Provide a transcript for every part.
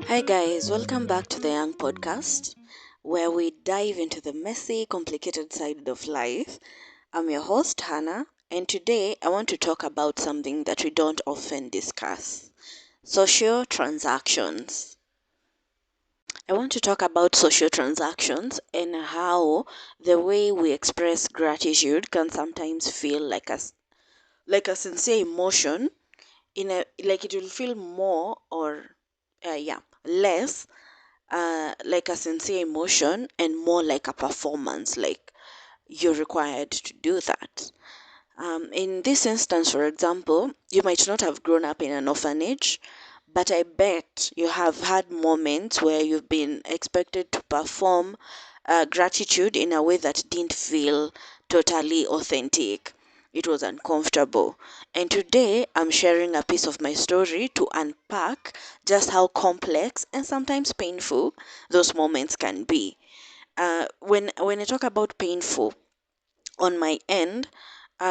Hi, guys, welcome back to the Y.A.N.G podcast, where we dive into the messy, complicated side of life. I'm your host, Hannah, and today I want to talk about something that we don't often discuss: social transactions. I want to talk about social transactions and how the way we express gratitude can sometimes feel like a sincere emotion. Like it will feel more or less like a sincere emotion and more like a performance, like you're required to do that. In this instance, for example, you might not have grown up in an orphanage, but I bet you have had moments where you've been expected to perform gratitude in a way that didn't feel totally authentic. It was uncomfortable. And today I'm sharing a piece of my story to unpack just how complex and sometimes painful those moments can be. When I talk about painful, on my end,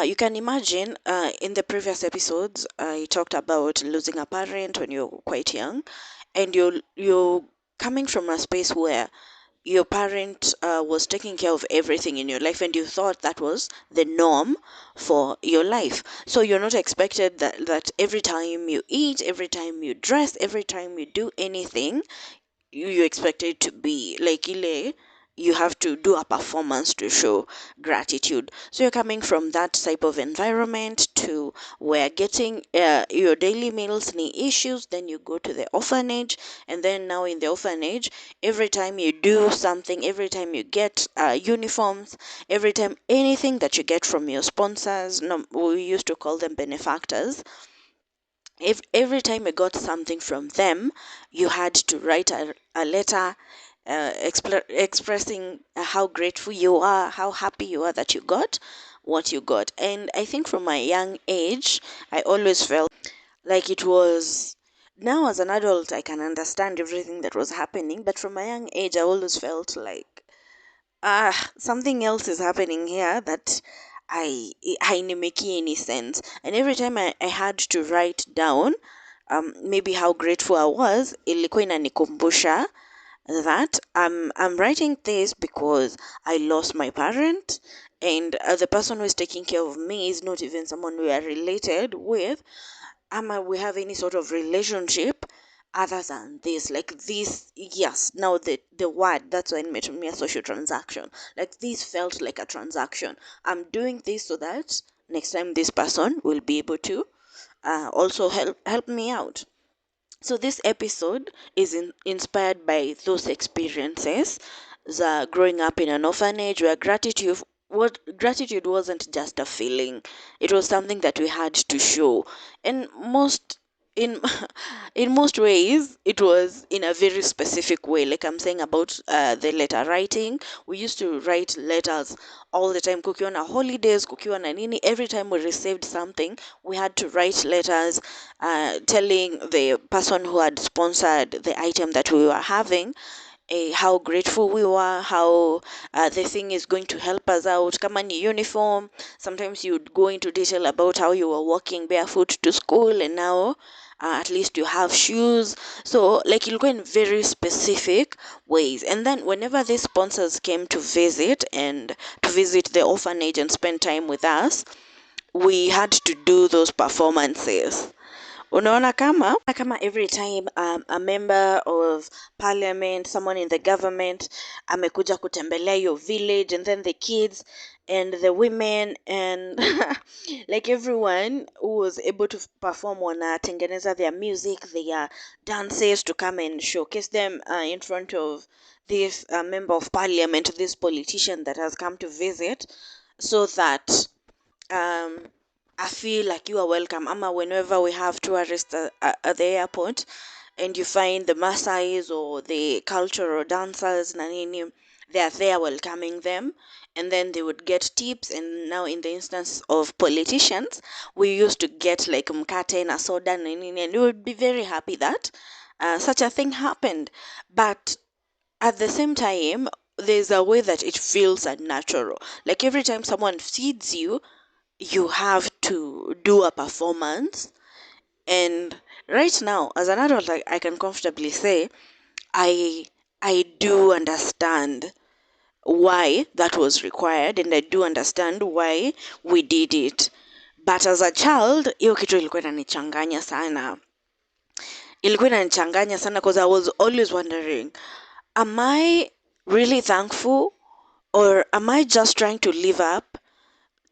you can imagine in the previous episodes, I talked about losing a parent when you're quite young, and you're coming from a space where your parent was taking care of everything in your life, and you thought that was the norm for your life. So you're not expected that every time you eat, every time you dress, every time you do anything, you expect it to be like ile you have to do a performance to show gratitude. So you're coming from that type of environment to where getting your daily meals need issues, then you go to the orphanage, and then now in the orphanage, every time you do something, every time you get uniforms, every time anything that you get from your sponsors, no, we used to call them benefactors, if every time you got something from them, you had to write a letter expressing how grateful you are, how happy you are that you got what you got. And I think from my young age, I always felt like it was. Now, as an adult, I can understand everything that was happening, but from my young age, I always felt like something else is happening here that haini making any sense. And every time I had to write down maybe how grateful I was, ilikuwa inanikumbusha that I'm writing this because I lost my parent, and the person who is taking care of me is not even someone we are related with, we have any sort of relationship other than this. Like this, yes, now the word, that's why it made me a social transaction. Like this felt like a transaction. I'm doing this so that next time this person will be able to also help me out. So this episode is inspired by those experiences, the growing up in an orphanage where gratitude wasn't just a feeling; it was something that we had to show, and in in most ways it was in a very specific way. Like I'm saying about the letter writing, we used to write letters all the time. Kukiwa na holidays, kukiwa na nini, every time we received something, we had to write letters telling the person who had sponsored the item that we were having how grateful we were, how the thing is going to help us out. Kama ni uniform, sometimes you'd go into detail about how you were walking barefoot to school, and now at least you have shoes. So like you'll go in very specific ways. And then whenever these sponsors came to visit the orphanage and spend time with us, we had to do those performances. Unaona kama every time a member of parliament, someone in the government amekuja kutembelea your village, and then the kids and the women and like everyone who was able to perform wanatengeneza their music, their dances to come and showcase them in front of this member of parliament, this politician that has come to visit, so that um I feel like you are welcome. Ama whenever we have tourists at the airport, and you find the Maasais or the cultural dancers, na nini, they are there welcoming them, and then they would get tips. And now, in the instance of politicians, we used to get like mkate na soda, na nini, and we would be very happy that such a thing happened. But at the same time, there's a way that it feels unnatural. Like every time someone feeds you, you have to do a performance, and right now, as an adult, I can comfortably say I I do understand why that was required, and I do understand why we did it. But as a child, hiyo kitu ilikuwa inanichanganya sana. Ilikuwa inanichanganya sana because I was always wondering, am I really thankful, or am I just trying to live up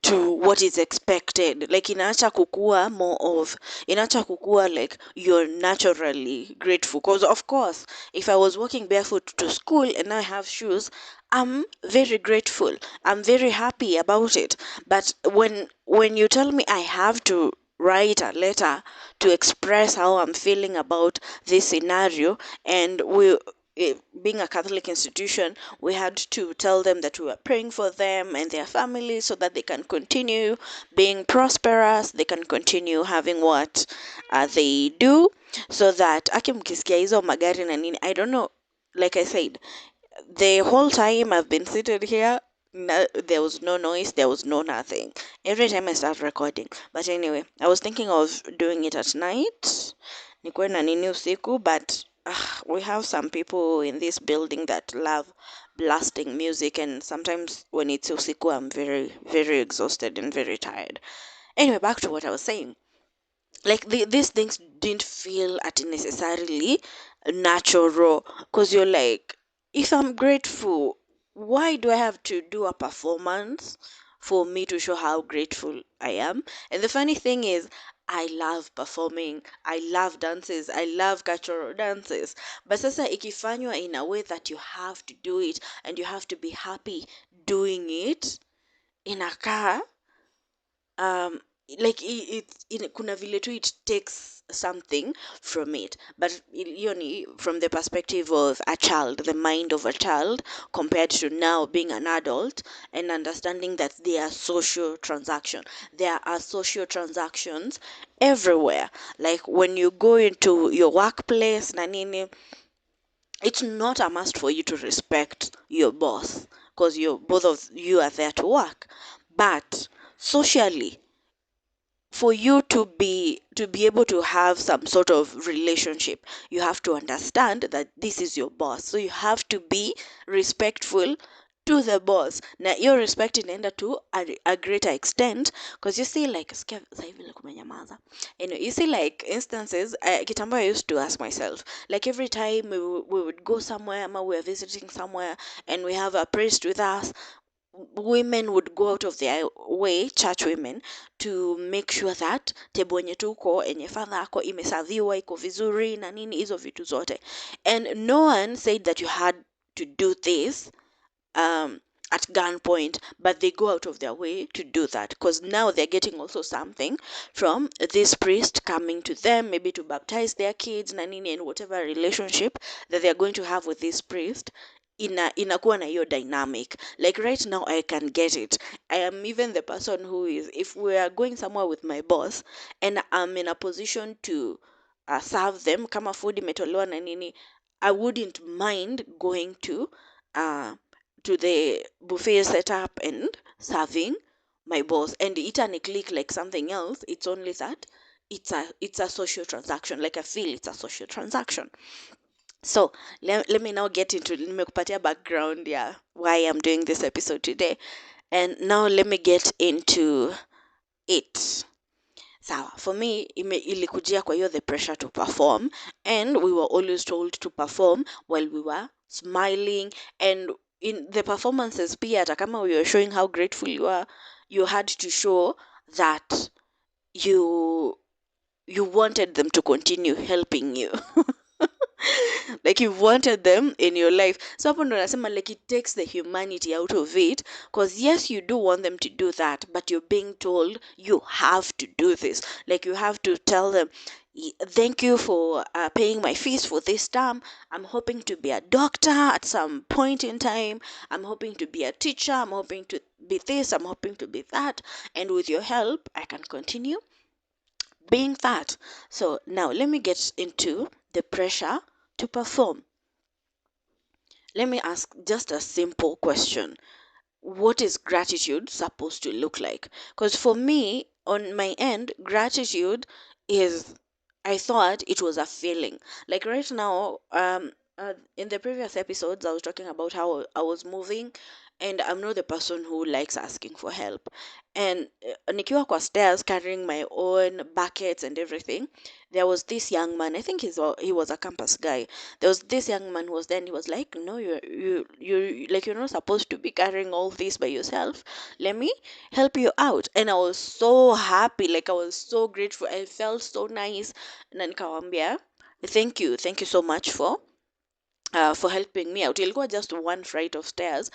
to what is expected? Like inaacha kukua more of, inaacha kukua like you're naturally grateful. Because of course, if I was walking barefoot to school and I have shoes, I'm very grateful, I'm very happy about it. But when you tell me I have to write a letter to express how I'm feeling about this scenario, and being a Catholic institution, we had to tell them that we were praying for them and their families so that they can continue being prosperous, they can continue having what they do, so that aki mkisikia hizo magari na nini, I don't know, like I said, the whole time I've been seated here, no, there was no noise, there was no nothing. Every time I start recording. But anyway, I was thinking of doing it at night. Nikuwe na nini usiku, but we have some people in this building that love blasting music, and sometimes when it's usiku, I'm very, very exhausted and very tired. Anyway, back to what I was saying. Like these things didn't feel at necessarily natural, because you're like, if I'm grateful, why do I have to do a performance for me to show how grateful I am? And the funny thing is, I love performing, I love dances, I love cultural dances, but sasa ikifanywa in a way that you have to do it and you have to be happy doing it, inakaa um like kuna vile tu it takes something from it. But hiyo ni from the perspective of a child, the mind of a child, compared to now being an adult and understanding that there are social transactions everywhere. Like when you go into your workplace na nini, it's not a must for you to respect your boss because you both of you are there to work. But socially, for you to be able to have some sort of relationship, you have to understand that this is your boss, so you have to be respectful to the boss. Now your respect inaenda to a greater extent, because you see, like sikia sasa hivi like umenyamaza. Anyway, you see, like instances, kitambo I used to ask myself, like every time we would go somewhere, ama we are visiting somewhere, and we have a priest with us, women would go out of their way, church women, to make sure that table yenye tuko enye father ako imesaviwa iko vizuri na nini, hizo vitu zote. And no one said that you had to do this at gunpoint, but they go out of their way to do that because now they're getting also something from this priest coming to them, maybe to baptize their kids na nini, and whatever relationship that they're going to have with this priest, inakuwa na hiyo dynamic. Like right now I can get it. I am even the person who is, if we are going somewhere with my boss and I'm in a position to serve them kama food imetolewa na nini, I wouldn't mind going to the buffet setup and serving my boss, and it and click like something else. It's only that it's a social transaction. Like I feel it's a social transaction. So let me now get into nimekupatia background, yeah, why I'm doing this episode today. And now let me get into it. Sawa, for me ilikujia kwa hiyo the pressure to perform, and we were always told to perform while we were smiling. And in the performances pia, hata kama we were showing how grateful you are, you had to show that you wanted them to continue helping you. Like you wanted them in your life. So hapo ndo nasema, like it takes the humanity out of it, because yes, you do want them to do that, but you're being told you have to do this. Like you have to tell them, thank you for paying my fees for this term. I'm hoping to be a doctor at some point in time. I'm hoping to be a teacher. I'm hoping to be this. I'm hoping to be that. And with your help, I can continue being that. So now let me get into the pressure to perform. Let me ask just a simple question. What is gratitude supposed to look like? Because for me, on my end, gratitude is I thought it was a feeling. Like right now, in the previous episodes, I was talking about how I was moving, and I'm not the person who likes asking for help. And nikiwa kwa stairs carrying my own buckets and everything, there was this young man. I think he was a campus guy. There was this young man who was there, and he was like, "No, you like you're not supposed to be carrying all this by yourself. Let me help you out." And I was so happy, like I was so grateful. I felt so nice na nikawambia thank you so much for helping me out. Ilikuwa just one flight of stairs,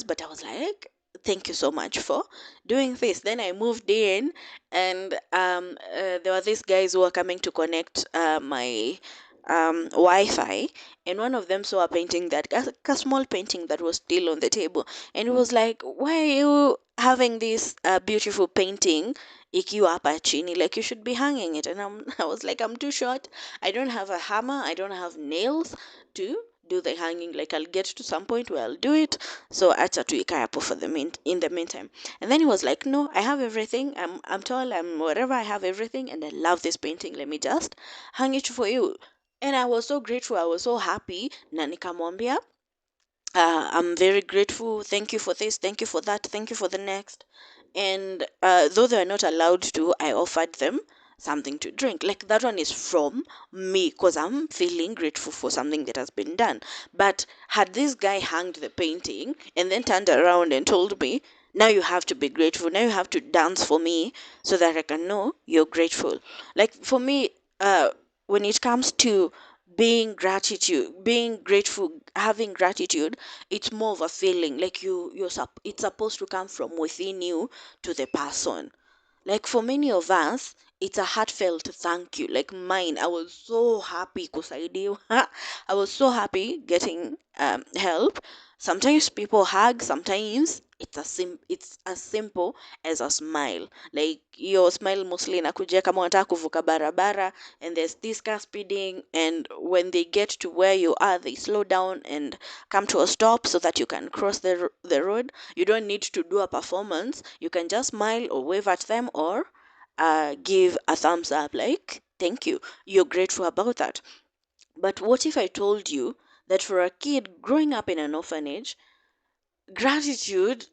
but I was like, thank you so much for doing this. Then I moved in, and there were these guys who were coming to connect my Wi-Fi, and one of them saw a painting a small painting that was still on the table, and it was like, why are you having this beautiful painting ikiwa hapa chini? Like you should be hanging it. And I was like, I'm too short. I don't have a hammer. I don't have nails to do the hanging. Like I'll get to some point where I'll do it. So acha tu ikae hapo in the meantime. And then he was like, no, I have everything. I'm tall. I'm whatever. I have everything, and I love this painting. Let me just hang it for you. And I was so grateful. I was so happy. Na nikamwambia, I'm very grateful. Thank you for this. Thank you for that. Thank you for the next. And though they are not allowed to, I offered them something to drink. Like that one is from me because I'm feeling grateful for something that has been done. But had this guy hanged the painting and then turned around and told me, now you have to be grateful. Now you have to dance for me so that I can know you're grateful. Like for me, when it comes to being grateful, having gratitude, it's more of a feeling. Like it's supposed to come from within you to the person. Like for many of us, it's a heartfelt thank you. Like mine, I was so happy kusaidiwa. I was so happy getting help. Sometimes people hug. Sometimes it's as simple as a smile. Like your smile mostly inakuja kama unataka kuvuka barabara, and there's this car speeding, and when they get to where you are, they slow down and come to a stop so that you can cross the road. You don't need to do a performance. You can just smile or wave at them, or give a thumbs up, like, thank you. You're grateful about that. But what if I told you that for a kid growing up in an orphanage, gratitude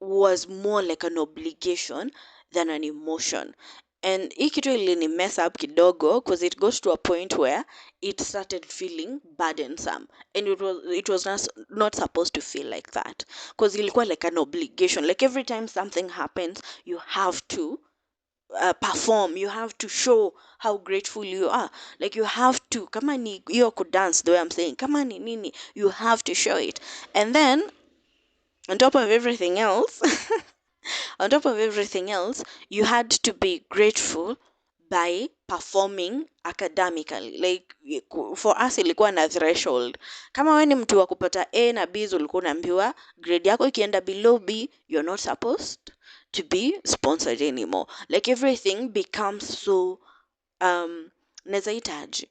was more like an obligation than an emotion? And hii kitu ilini mess up kidogo because it goes to a point where it started feeling burdensome, and it was not supposed to feel like that, because ilikuwa like an obligation. Like every time something happens, you have to perform. You have to show how grateful you are. Like you have to, kama ni hiyo kudance, the way I'm saying, kama ni nini, you have to show it. And then on top of everything else, on top of everything else, you had to be grateful by performing academically. Like for us ilikuwa na threshold. Kama wewe ni mtu wa kupata A na B, ulikuwa unaambiwa grade yako ikienda below B, you're not supposed to be sponsored anymore. Like everything becomes so nazaitaji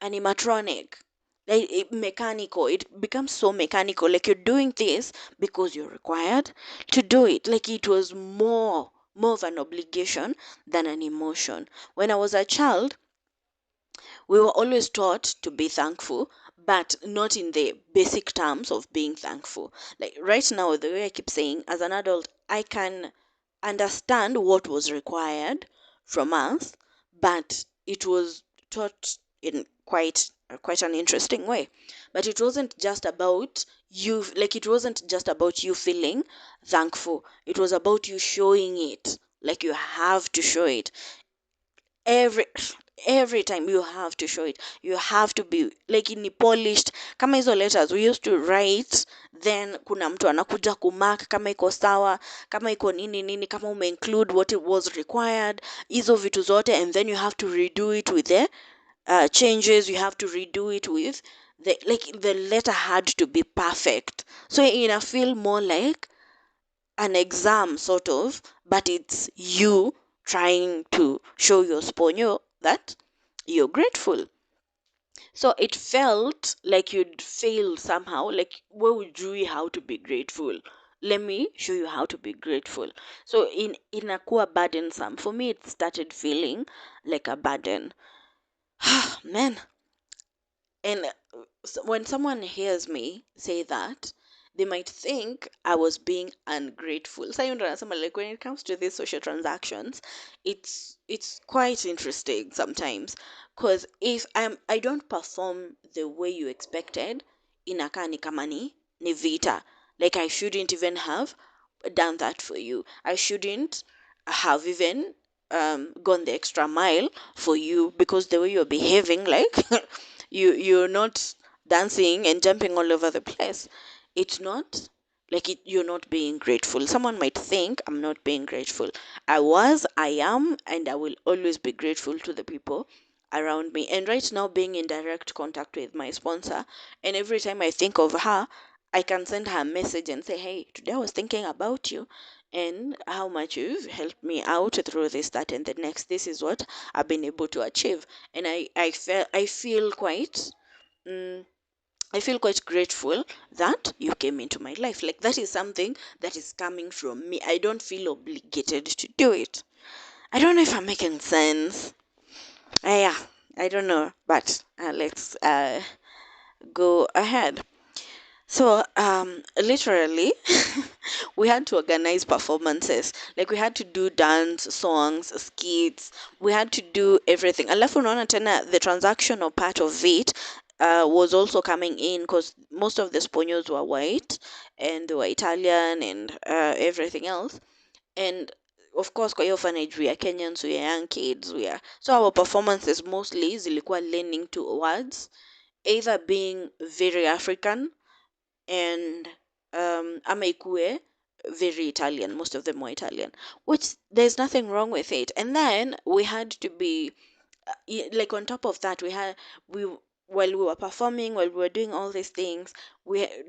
animatronic, like mechanical. It becomes so mechanical. Like you're doing this because you're required to do it. Like it was more of an obligation than an emotion. When I was a child, we were always taught to be thankful, but not in the basic terms of being thankful. Like right now, the way I keep saying, as an adult, I can understand what was required from us, but it was taught in quite an interesting way. But it wasn't just about you, like it wasn't just about you feeling thankful. It was about you showing it. Like you have to show it every every time. You have to show it. You have to be like in polished. Kama hizo letters we used to write, then kuna mtu anakuja kumark kama iko sawa, kama iko nini nini, kama ume include what it was required, hizo vitu zote, and then you have to redo it with the changes. You have to redo it with the letter had to be perfect. So I feel more like an exam sort of, but it's you trying to show your sponyo that you're grateful. So it felt like you'd failed somehow. Like, where would you how to be grateful? Let me show you how to be grateful. So in a kuwa burdensome, for me it started feeling like a burden. Man, and when someone hears me say that, they might think I was being ungrateful. So you understand, like when it comes to these social transactions, it's quite interesting sometimes. Because if I don't perform the way you expected, inakaa ni kama ni vita. Like I shouldn't even have done that for you. I shouldn't have even gone the extra mile for you, because the way you're behaving, like you're not dancing and jumping all over the place. It's not like you're not being grateful. Someone might think I'm not being grateful. I am, and I will always be grateful to the people around me. And right now, being in direct contact with my sponsor, and every time I think of her, I can send her a message and say, hey, today I was thinking about you and how much you've helped me out through this, that, and the next. This is what I've been able to achieve. And I feel quite mm, I feel quite grateful that you came into my life. Like that is something that is coming from me. I don't feel obligated to do it. I don't know if I'm making sense. Yeah, I don't know, but let's go ahead. So, literally, we had to organize performances. Like, we had to do dance, songs, skits. We had to do everything. Alafu unaona tena, the transactional part of it was also coming in, because most of the sponsors were white and they were Italian and everything else. And of course, kwa hiyo orphanage, we are Kenyans, we are young kids, we are. So, our performances mostly zilikuwa leaning towards either being very African and ama ikue very Italian. Most of them were Italian, which there's nothing wrong with it. And then we had to be like on top of that, we while we were performing, while we were doing all these things,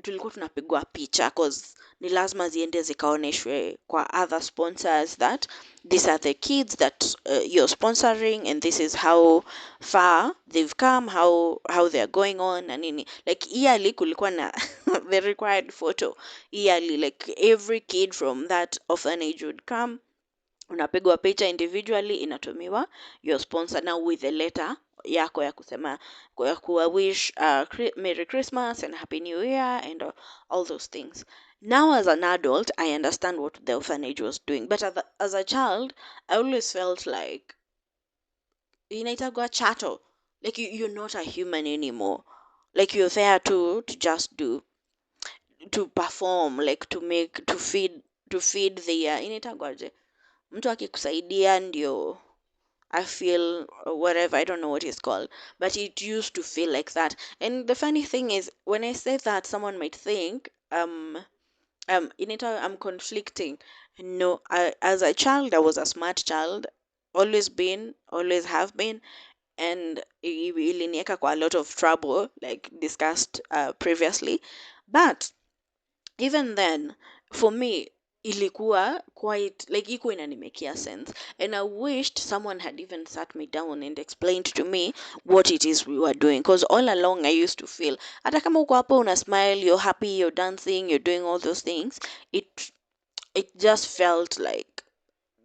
tulikuwa tunapigwa picha, cause ni lazima ziende zikaoneshwe kwa other sponsors that these are the kids that you're sponsoring, and this is how far they've come, how they're going on na nini. Like yearly kulikuwa na the required photo yearly, like every kid from that orphanage would come, unapigwa picha individually, inatumiwa your sponsor now with a letter yako ya kusema, ya kuwa wish Merry Christmas and Happy New Year and all those things. Now as an adult, I understand what the orphanage was doing, but as a child, I always felt like inaitagwa chattel. Like you're not a human anymore. Like you're there to just do, to perform, like to feed the inaitagwaje, mtu akikusaidia ndio I feel whatever, I don't know what it's called, but it used to feel like that. And the funny thing is, when I say that, someone might think in it I'm conflicting. No, as a child, I was a smart child, always been, always have been, and ilinieka kwa a lot of trouble, like discussed previously. But even then, for me, ilikuwa quite like iko inanimekia sense, and I wished someone had even sat me down and explained to me what it is we were doing, because all along I used to feel hata kama uko hapo una smile, you're happy, you're dancing, you're doing all those things, it just felt like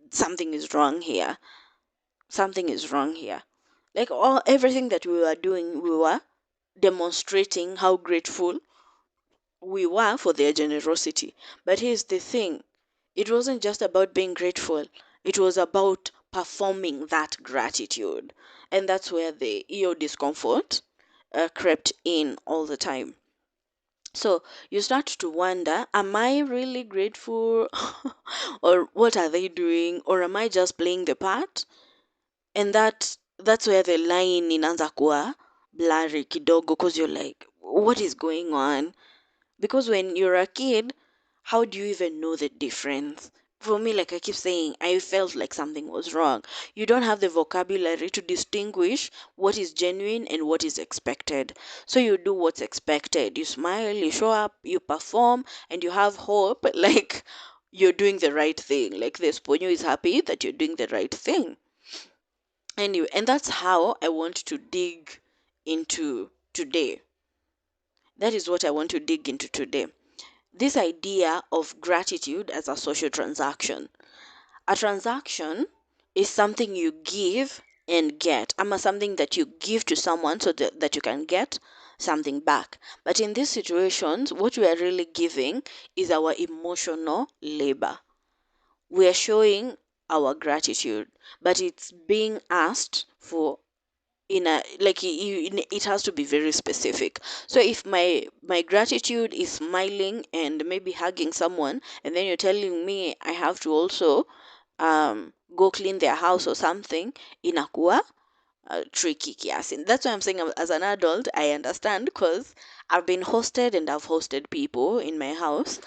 something is wrong here, something is wrong here. Like everything that we were doing, we were demonstrating how grateful we were for their generosity. But here's the thing, it wasn't just about being grateful, it was about performing that gratitude. And that's where the EO discomfort crept in all the time. So you start to wonder, am I really grateful? Or what are they doing? Or am I just playing the part? And that's where the line inaanza kuwa blurry kidogo, because you're like, what is going on? Because when you're a kid, how do you even know the difference? For me, like I keep saying, I felt like something was wrong. You don't have the vocabulary to distinguish what is genuine and what is expected. So you do what's expected. You smile, you show up, you perform, and you have hope like you're doing the right thing. Like the Esponyo is happy that you're doing the right thing. Anyway, and that's how I want to dig into today. That is what I want to dig into today. this idea of gratitude as a social transaction. A transaction is something you give and get. Something that you give to someone so that you can get something back. But in these situations, what we are really giving is our emotional labor. We are showing our gratitude, but it's being asked for in a like it has to be very specific. So if my gratitude is smiling and maybe hugging someone, and then you're telling me I have to also go clean their house or something, inakuwa tricky kiasi. That's why I'm saying, as an adult I understand, because I've been hosted and I've hosted people in my house,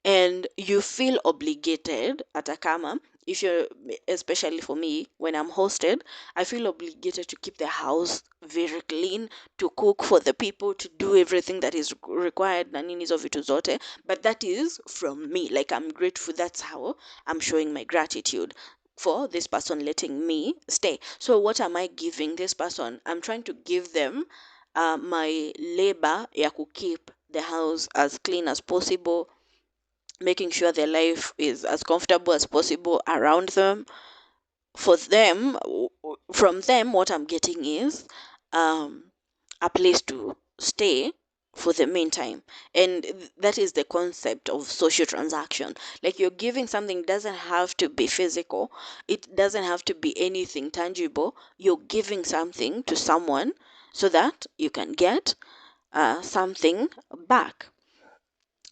and you feel obligated atakama, if you're, especially for me, when I'm hosted, I feel obligated to keep the house very clean, to cook for the people, to do everything that is required na nini hizo vitu zote. But that is from me, like I'm grateful. That's how I'm showing my gratitude for this person letting me stay. So what am I giving this person? I'm trying to give them my labor ya keep the house as clean as possible, making sure their life is as comfortable as possible around them. For them, from them, what I'm getting is um, a place to stay for the meantime. And that is the concept of social transaction. Like, you're giving something, doesn't have to be physical, it doesn't have to be anything tangible. You're giving something to someone so that you can get something back.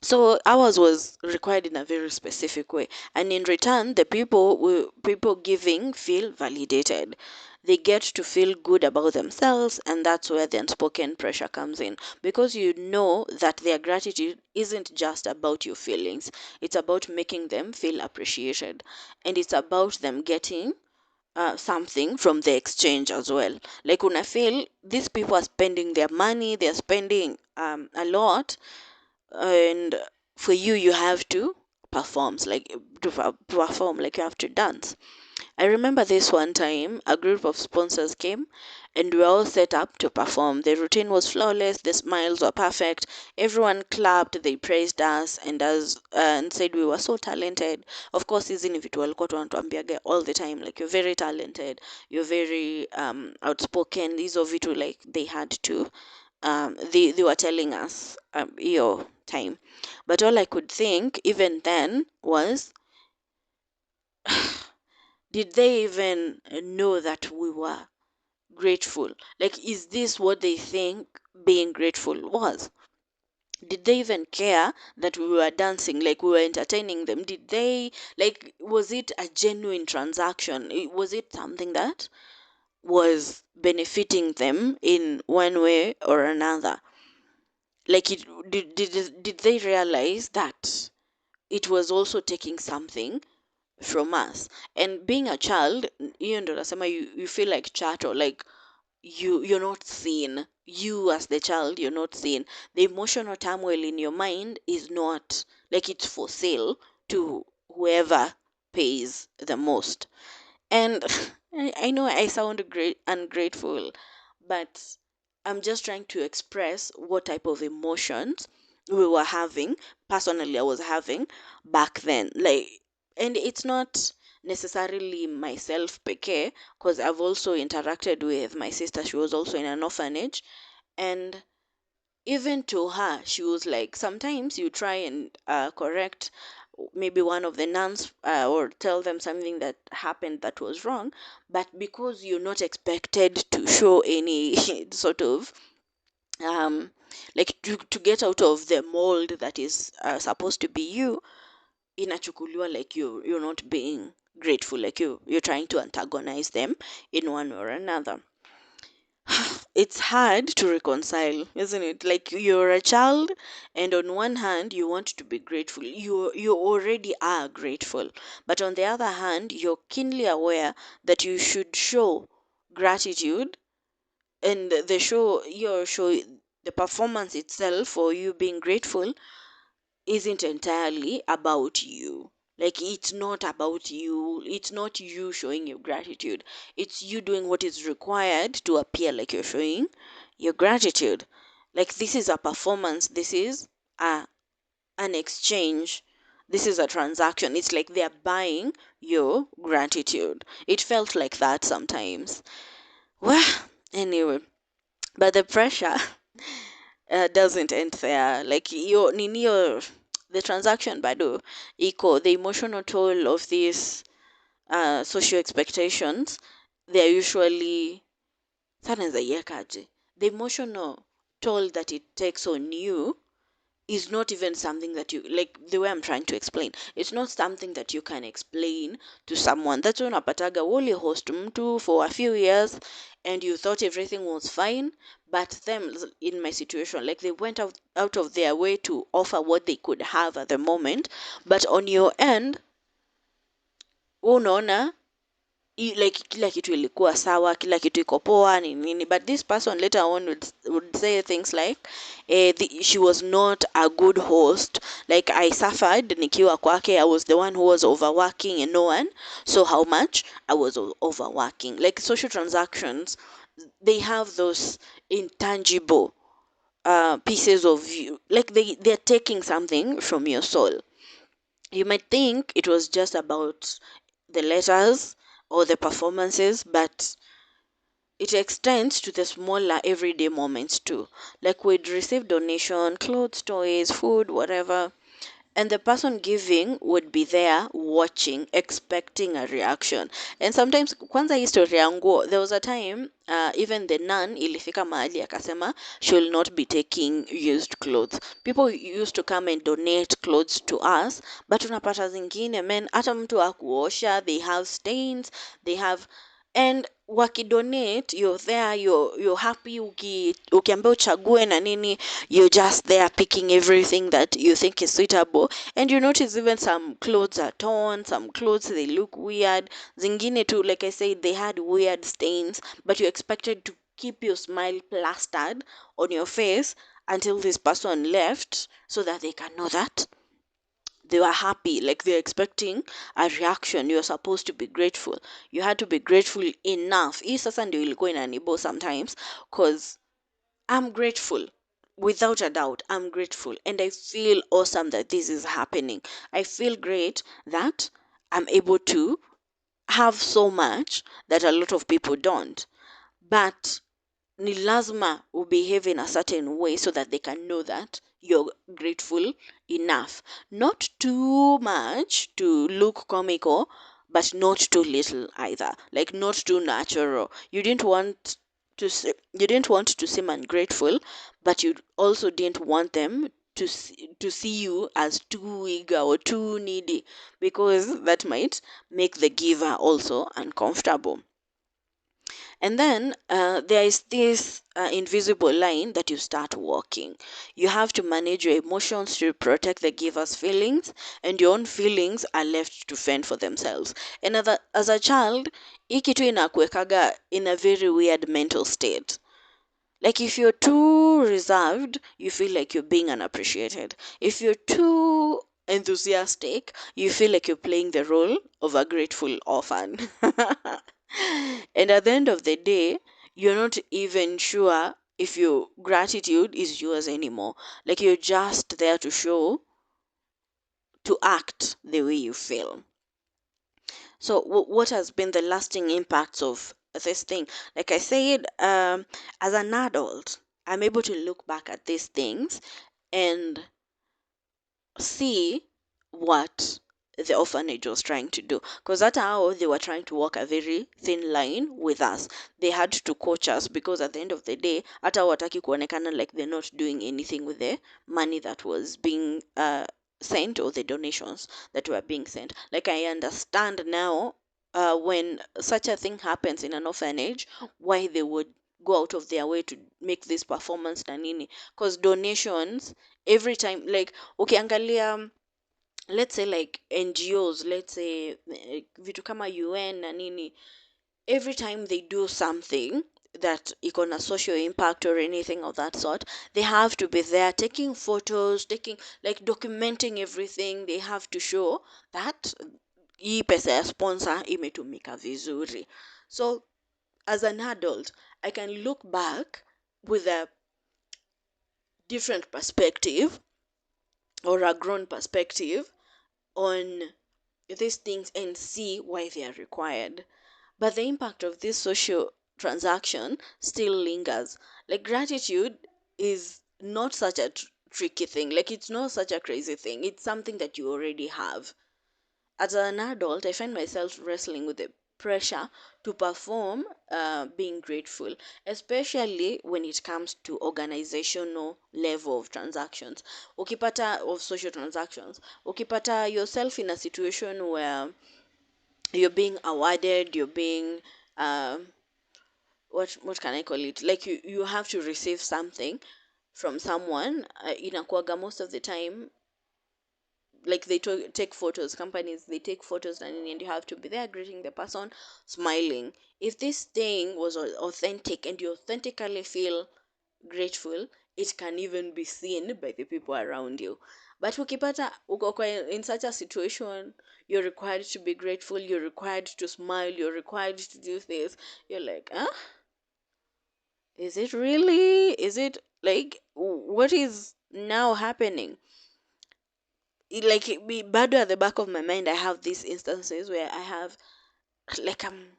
So ours was required in a very specific way, and in return, the people giving feel validated. They get to feel good about themselves, and that's where the unspoken pressure comes in, because you know that their gratitude isn't just about your feelings; it's about making them feel appreciated, and it's about them getting something from the exchange as well. Like, when I feel these people are spending their money, they're spending a lot, and for you, you have to perform, like you have to dance. I remember this one time a group of sponsors came, and we were all set up to perform. The routine was flawless, the smiles were perfect, everyone clapped, they praised us, and said we were so talented. Of course, hizi ni vitu walikuwa wanatuambiaga all the time, like, you're very talented, you're very outspoken, hizo vitu, like, they had to they were telling us your time. But all I could think even then was, did they even know that we were grateful? Like, is this what they think being grateful was? Did they even care that we were dancing, like we were entertaining them? Did they, like, was it a genuine transaction? Was it something that was benefiting them in one way or another? Like, did they realize that it was also taking something from us? And being a child, ndo nasema, you feel like chattel, like you're not seen. You, as the child, you're not seen. The emotional turmoil in your mind is not, like, it's for sale to whoever pays the most. And I know I sound great ungrateful, but I'm just trying to express what type of emotions we were having. Personally, I was having back then. Like, and it's not necessarily myself peke, because I've also interacted with my sister. She was also in an orphanage, and even to her, she was like, sometimes you try and correct maybe one of the nuns, or tell them something that happened that was wrong, but because you're not expected to show any sort of um like, to get out of the mold that is supposed to be you, inachukuliwa like you're not being grateful, like you're trying to antagonize them in one or another. It's hard to reconcile, isn't it? Like, you're a child, and on one hand you want to be grateful, you already are grateful, but on the other hand you're keenly aware that you should show gratitude, and the performance itself, or you being grateful, isn't entirely about you. Like, it's not about you. It's not you showing your gratitude. It's you doing what is required to appear like you're showing your gratitude. Like, this is a performance. This is a an exchange. This is a transaction. It's like they're buying your gratitude. It felt like that sometimes. Well, anyway, but the pressure doesn't end there. Like your nini your the transaction bado equal the emotional toll of these social expectations. They're usually sana zaiekaje. The emotional toll that it takes on you is not even something that you like. The way I'm trying to explain, it's not something that you can explain to someone. That's why unapataga woli host mtu for a few years and you thought everything was fine, but them in my situation, like they went out of their way to offer what they could have at the moment, but on your end unaona like kila kitu ilikuwa sawa, kila kitu iko poa ni nini, but this person later on would say things like she was not a good host. Like I suffered nikiwa kwake, I was the one who was overworking and no one saw how much I was overworking. Like social transactions, they have those intangible pieces of you, like they're taking something from your soul. You might think it was just about the letters or the performances, but it extends to the smaller everyday moments too. Like we'd receive donation, clothes, toys, food, whatever, and the person giving would be there watching, expecting a reaction. And sometimes kwanza hii story ya nguo, there was a time even the nun ilifika mahali akasema she will not be taking used clothes. People used to come and donate clothes to us, but unapata zingine men hata mtu akuosha, they have stains, they have, and wakidonate you're there, you're happy, ukiambia uchague na nini, you're just there picking everything that you think is suitable, and you notice even some clothes are torn, some clothes they look weird, zingine too, like I said, they had weird stains, but you expected to keep your smile plastered on your face until this person left so that they can know that they were happy. Like they're expecting a reaction. You're supposed to be grateful. You had to be grateful enough. Hii sasa ndio ilikuwa inanibo sometimes, cause I'm grateful. Without a doubt, I'm grateful. And I feel awesome that this is happening. I feel great that I'm able to have so much that a lot of people don't. But ni lazima behave in a certain way so that they can know that you're grateful enough. Not too much to look comical, but not too little either. Like not too natural. You didn't want to seem ungrateful, but you also didn't want them to see you as too eager or too needy, because that might make the giver also uncomfortable. And then there is this invisible line that you start walking. You have to manage your emotions to protect the giver's feelings, and your own feelings are left to fend for themselves. And as a child, hii kitu inakuwekaga in a very weird mental state. Like if you're too reserved, you feel like you're being unappreciated. If you're too enthusiastic, you feel like you're playing the role of a grateful orphan. And at the end of the day, you're not even sure if your gratitude is yours anymore. Like you're just there to show, to act the way you feel. So, what has been the lasting impacts of this thing? Like I said, as an adult, I'm able to look back at these things and see what the orphanage was trying to do, because that's how they were trying to walk a very thin line with us. They had to coach us, because at the end of the day hata wataki kuonekana like they're not doing anything with the money that was being sent, or the donations that were being sent. Like I understand now, when such a thing happens in an orphanage, why they would go out of their way to make this performance na nini, because donations every time, like ukiangalia, let's say like NGOs, let's say vitu kama UN na nini, every time they do something that iko na social impact or anything of that sort, they have to be there taking photos, taking, like documenting everything. They have to show that hii pesa ya sponsor imetumika vizuri. So as an adult, I can look back with a different perspective or a grown perspective on these things and see why they are required. But the impact of this social transaction still lingers. Like gratitude is not such a tricky thing. Like it's not such a crazy thing. It's something that you already have. As an adult, I find myself wrestling with the pressure to perform being grateful, especially when it comes to organizational level of transactions. Ukipata of social transactions. Ukipata yourself in a situation where you're being awarded, you're being um what can I call it? Like you have to receive something from someone. Inakuaga most of the time, like they take photos, companies they take photos, and you have to be there greeting the person, smiling. If this thing was authentic and you authentically feel grateful, it can even be seen by the people around you. But ukipata uko in such a situation, you're required to be grateful, you're required to smile, you're required to do this, you're like, huh, is it really, is it like what is now happening? Like bado at the back of my mind, I have these instances where I have like I'm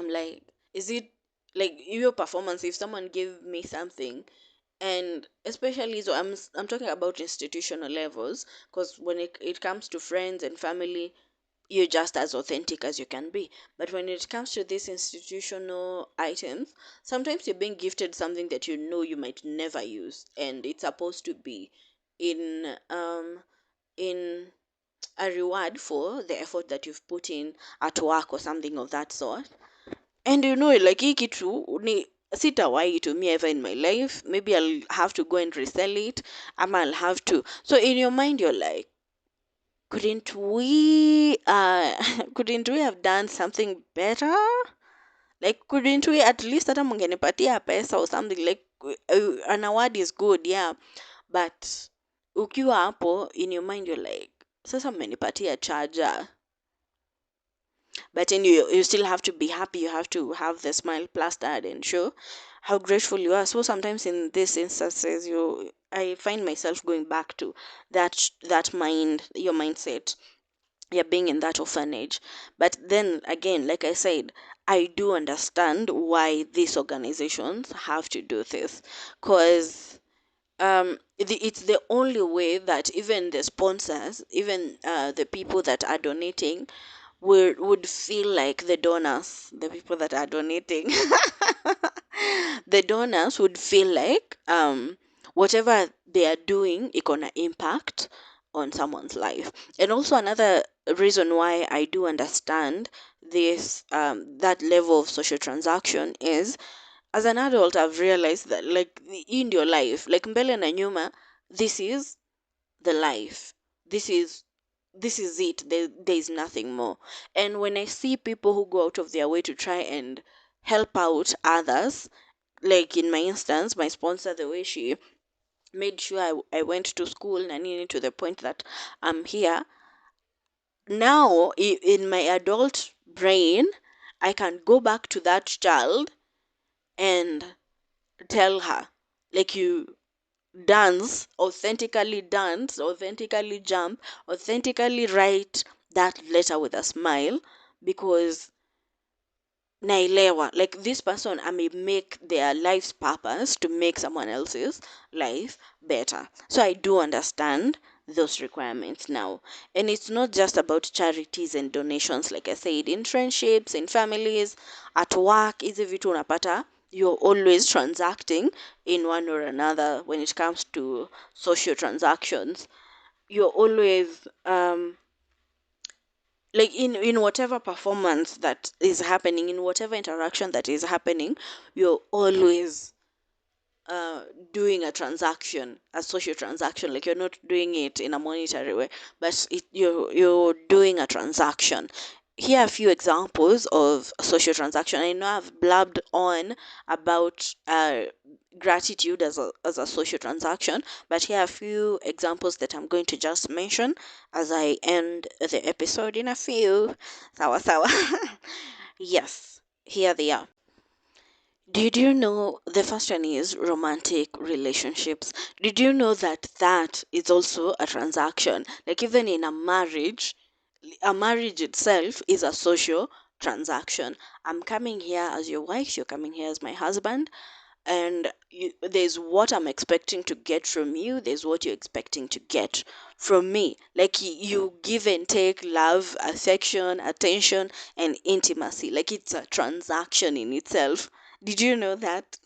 like, is it like your performance? If someone gave me something, and especially so I'm talking about institutional levels, because when it comes to friends and family, you're just as authentic as you can be. But when it comes to these institutional items, sometimes you're being gifted something that you know you might never use, and it's supposed to be in a reward for the effort that you've put in at work or something of that sort. And like hii kitu ni sitawahi tumia ever in my life. Maybe I'll have to go and resell it. I'll have to. So in your mind, you're like, couldn't we couldn't we have done something better? Like couldn't we at least hata mngenipatia pesa or something, like an award is good, yeah. But ukiwa hapo in your mind you're like, sasa mmenipatia charger. But then you still have to be happy, you have to have the smile plastered and show how grateful you are. So sometimes in these instances, I find myself going back to that mind, your mindset, you're being in that orphanage. But then again, like I said, I do understand why these organizations have to do this, because it's the only way that even the sponsors, even the people that are donating, would feel like the donors, the people that are donating, the donors would feel like whatever they are doing is gonna impact on someone's life. And also another reason why I do understand this that level of social transaction is, as an adult I've realized that like in your life, like mbele na nyuma, this is the life. This is this is it. There is nothing more. And when I see people who go out of their way to try and help out others, like in my instance, my sponsor, the way she made sure I went to school and to the point that I'm here now, in my adult brain, I can go back to that child and tell her, like, you dance, authentically jump, authentically write that letter with a smile, because naelewa, like this person, I may make their life's purpose to make someone else's life better. So I do understand those requirements now. And it's not just about charities and donations, like I said, in friendships, in families, at work, hizi vitu unapata you're always transacting in one or another. When it comes to social transactions, you're always like in whatever performance that is happening, in whatever interaction that is happening, you're always uh, doing a transaction, a social transaction. Like you're not doing it in a monetary way, but you're doing a transaction. Here are a few examples of social transaction. I know I've blabbed on about gratitude as a social transaction, but here are a few examples that I'm going to just mention as I end the episode in a few. Sawa sawa. Yes, here they are. Did you know the first one is romantic relationships? Did you know that that is also a transaction? Like even in a marriage itself is a social transaction. I'm coming here as your wife, you're coming here as my husband, and there's what I'm expecting to get from you, there's what you're expecting to get from me. Like you give and take love, affection, attention, and intimacy. Like it's a transaction in itself. Did you know that?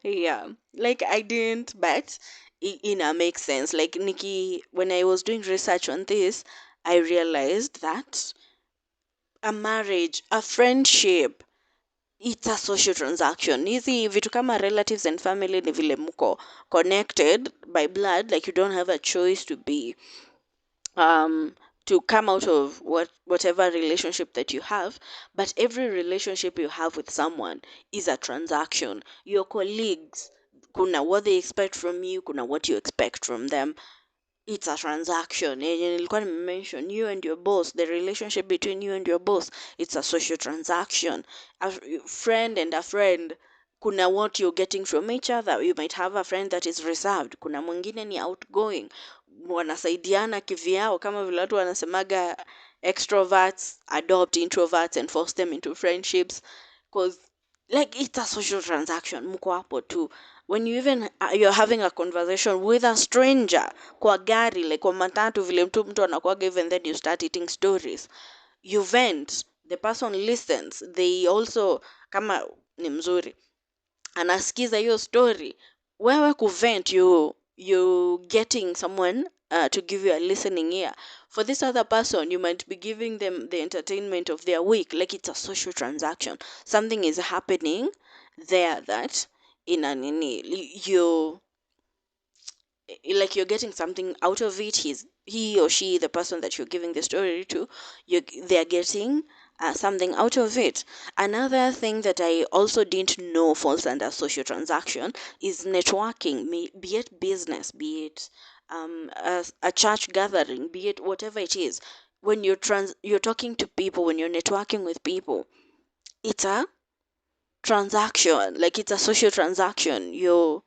Yeah, like I didn't, but it makes sense. Like Nikki, when I was doing research on this, I realized that a marriage, a friendship, it's a social transaction. Hizi vitu kama relatives and family ni vile mko connected by blood, like you don't have a choice um to come out of whatever relationship that you have, but every relationship you have with someone is a transaction. Your colleagues, kuna what they expect from you, kuna what you expect from them. It's a transaction. Yenye nilikuwa nimemention, you and your boss, the relationship between you and your boss, it's a social transaction. A friend and a friend, kuna what you're getting from each other. You might have a friend that is reserved, kuna mwingine ni outgoing, wanasaidiana kivyao, kama vile watu wanasemaga extroverts adopt introverts and force them into friendships, because like it's a social transaction. Mko hapo tu, when you even you're having a conversation with a stranger kwa gari, like kwa matatu vile mtu anakuaga, even then you start eating stories, you vent, the person listens, they also, kama ni mzuri anasikiza hiyo story, wewe kuvent, you getting someone to give you a listening ear. For this other person, you might be giving them the entertainment of their week. Like it's a social transaction, something is happening there that in a nini, you, like you're getting something out of it. He or she, the person that you're giving the story to, they're getting something out of it. Another thing that I also didn't know falls under social transaction is networking. Be it business, be it a church gathering, be it whatever it is. When you're talking to people, when you're networking with people, it's a transaction. Like it's a social transaction. You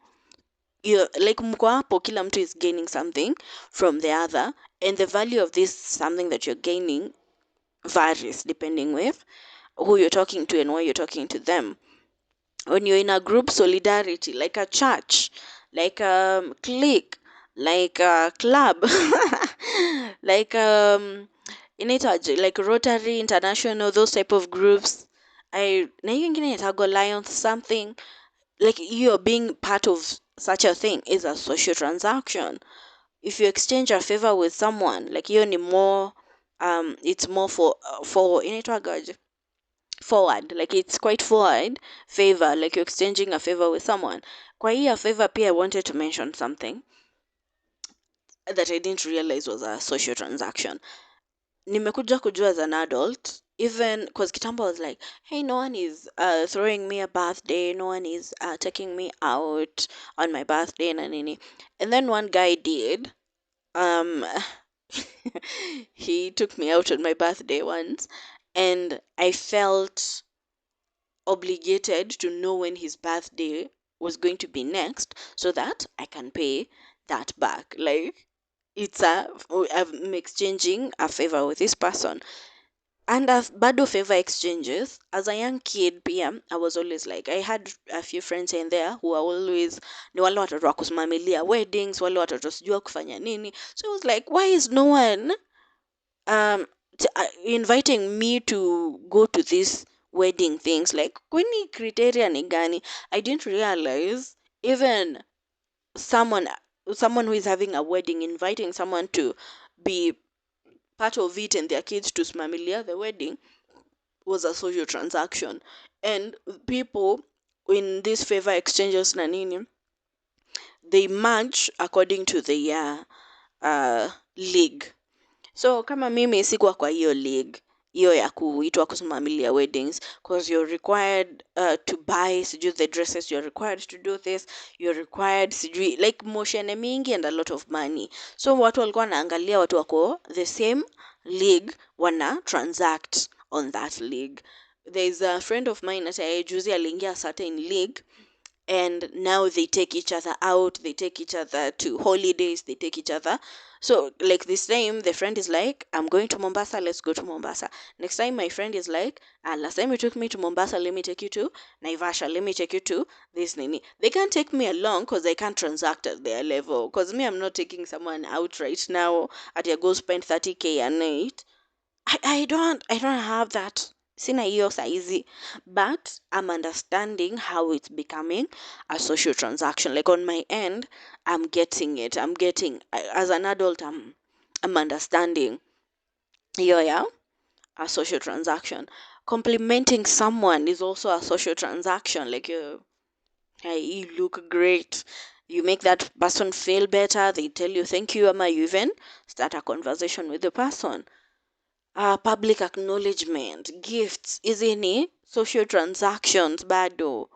like mko hapo, kila mtu is gaining something from the other, and the value of this something that you're gaining varies depending with who you're talking to and why you're talking to them. When you're in a group solidarity, like a church, like a clique, like a club, like inaitwaje, like Rotary International, those type of groups. Na hiyo ingine inaitagwa Lions something, like you're being part of such a thing is a social transaction. If you exchange a favor with someone, like you need more, it's more for inaitwagaje, forward, like it's quite forward favor, like you're exchanging a favor with someone. Kwa hii a favor pia, I wanted to mention something that I didn't realize was a social transaction. Nimekuja kujua as an adult, even because kitambo I was like, hey, no one is throwing me a birthday, no one is taking me out on my birthday na nini. And then one guy did. um he took me out on my birthday once, and I felt obligated to know when his birthday was going to be next so that I can pay that back. Like I'm exchanging a favor with this person. And I've bado favor exchanges. As a young kid pia, I was always like, I had a few friends in there who are always ni wale watoto wa kusimamilia weddings, wale watoto sijua kufanya nini. So I was like, why is no one inviting me to go to these wedding things? Like, kwani criteria ni gani? I didn't realize even someone someone who is having a wedding inviting someone to be part of it and their kids to smamilia the wedding was a social transaction. And people in these favor exchanges na nini, they match according to their league. So kama mimi sikuwa kwa hiyo league hiyo ya kuitwa kusimamilia weddings, because you're required to buy sijui the dresses, you're required to do this, you're required sijui, like motion mingi and a lot of money. So watu walikuwa wanaangalia watu wako the same league wana transact on that league. there's a friend of mine at juzi aliingia a certain league, and now they take each other out, they take each other to holidays, they take each other. So like this time the friend is like, I'm going to Mombasa, let's go to Mombasa. Next time my friend is like, last time you took me to Mombasa, let me take you to Naivasha, let me take you to this nini. They can't take me along because I can't transact at their level, because me, I'm not taking someone out right now at go spend 30K a night. I don't have that. Sina hiyo saizi. But I'm understanding how it's becoming a social transaction. Like on my end, I'm getting it. As an adult, I'm understanding. Yeah, a social transaction. Complimenting someone is also a social transaction. Like hey, you look great. You make that person feel better. They tell you thank you, Ama. You even start a conversation with the person. Public acknowledgement, gifts, hizi ni social transactions bado.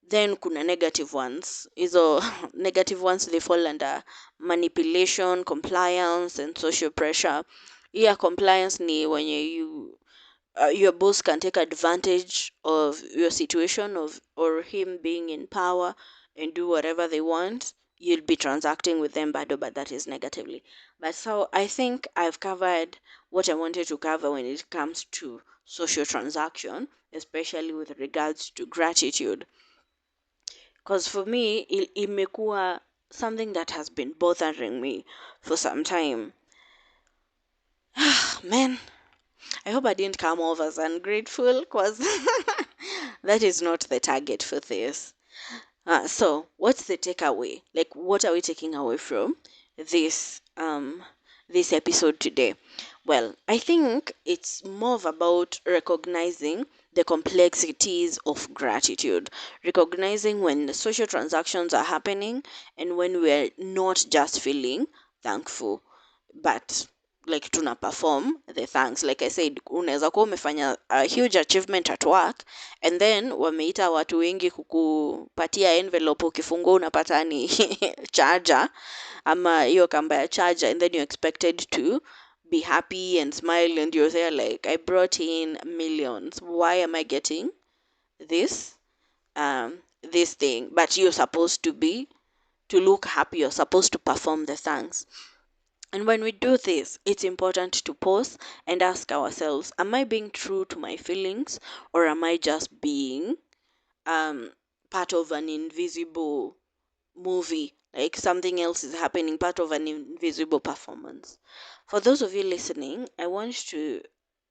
Then kuna negative ones. Hizo negative ones, they fall under manipulation, compliance, and social pressure. Yeah, compliance ni when your boss can take advantage of your situation of or him being in power and do whatever they want. You'll be transacting with them bado, but that is negatively. But so I think I've covered what I wanted to cover when it comes to social transaction, especially with regards to gratitude. Because for me, imekuwa something that has been bothering me for some time. Man, I hope I didn't come off as ungrateful, because that is not the target for this. So what's the takeaway? Like, what are we taking away from this this episode today? Well, I think it's more of about recognizing the complexities of gratitude, recognizing when the social transactions are happening and when we're not just feeling thankful, but like tuna perform the thanks. Like I said, unaweza kuwa umefanya a huge achievement at work and then wameita watu wengi kukupatia envelope, ukifungua unapata ni charger ama hiyo kamba ya charger, and then you're expected to be happy and smile, and you're there like, I brought in millions, why am I getting this this thing? But you're supposed to look happy, you're supposed to perform the thanks. And when we do this, it's important to pause and ask ourselves, am I being true to my feelings, or am I just being part of an invisible movie? Like something else is happening, part of an invisible performance. For those of you listening, I want to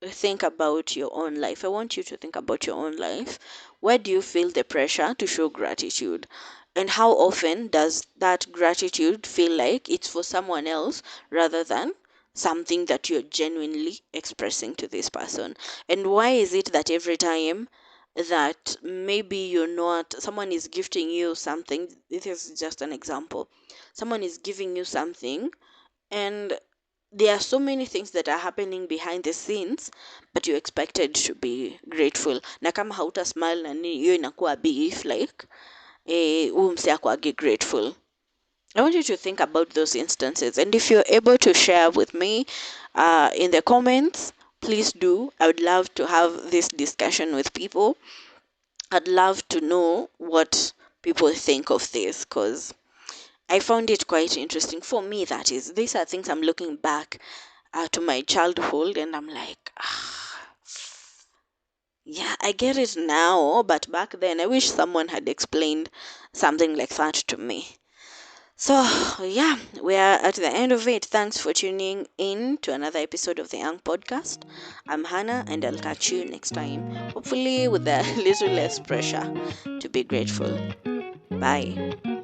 think about your own life. I want you to think about your own life. Where do you feel the pressure to show gratitude? And how often does that gratitude feel like it's for someone else rather than something that you're genuinely expressing to this person? And why is it that every time that maybe you're not, someone is gifting you something, this is just an example, someone is giving you something, and there are so many things that are happening behind the scenes, but you're expected to be grateful, na kama hauta smile na nini, hiyo inakuwa beef, like huyu mse akuagi grateful. I want you to think about those instances, and if you're able to share with me in the comments, please do. I would love to have this discussion with people. I'd love to know what people think of this, because I found it quite interesting. For me, that is, these are things I'm looking back to my childhood, and I'm like, yeah, I get it now, but back then I wish someone had explained something like that to me. So, yeah, we are at the end of it. Thanks for tuning in to another episode of the Y.A.N.G podcast. I'm Hannah, and I'll catch you next time, hopefully with a little less pressure to be grateful. Bye.